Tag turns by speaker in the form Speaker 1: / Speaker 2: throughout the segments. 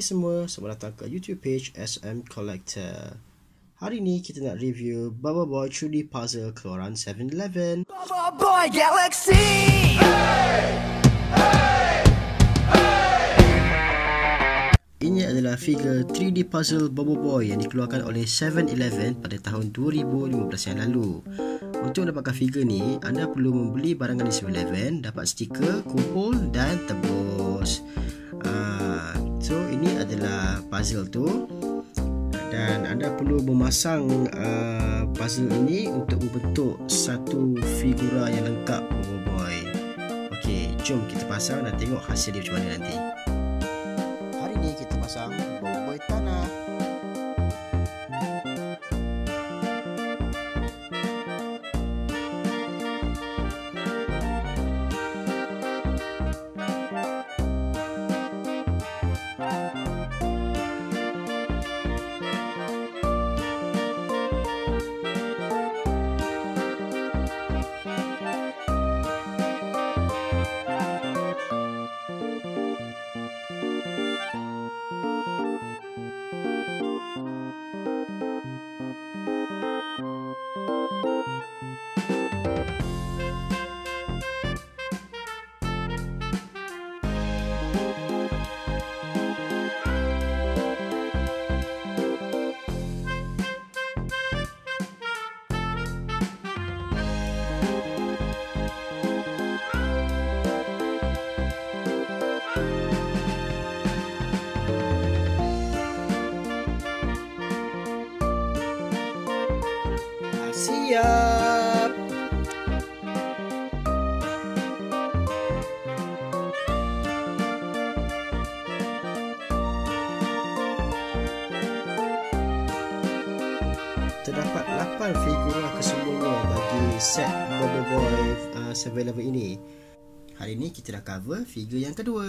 Speaker 1: semua, selamat datang ke YouTube page SM Collector. Hari ni kita nak review Bubble Boy 3D Puzzle keluaran 7-Eleven.
Speaker 2: Bubble Boy Galaxy.
Speaker 1: Ini adalah figure 3D puzzle Bubble Boy yang dikeluarkan oleh 7-Eleven pada tahun 2015 yang lalu. Untuk mendapatkan figure ni, anda perlu membeli barangan di 7-Eleven, dapat stiker, kupon dan tebus. So ini adalah puzzle tu, dan anda perlu memasang puzzle ini untuk membentuk satu figura yang lengkap Bubble Boy. Okey, jom kita pasang dan tengok hasil dia macam mana nanti. Hari ni kita pasang Bubble Boy tanah. Siap. Terdapat 8 figura keseluruhan bagi set Bubble Boy 7-Eleven ini. Hari ini kita dah cover figure yang kedua.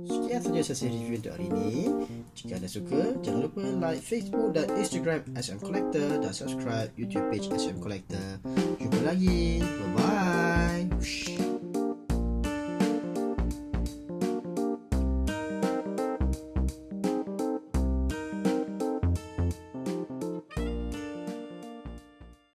Speaker 1: Sekian saja sesi review untuk hari ini. Jika anda suka, jangan lupa like Facebook dan Instagram SM Collector dan subscribe YouTube page SM Collector. Jumpa lagi. Bye bye.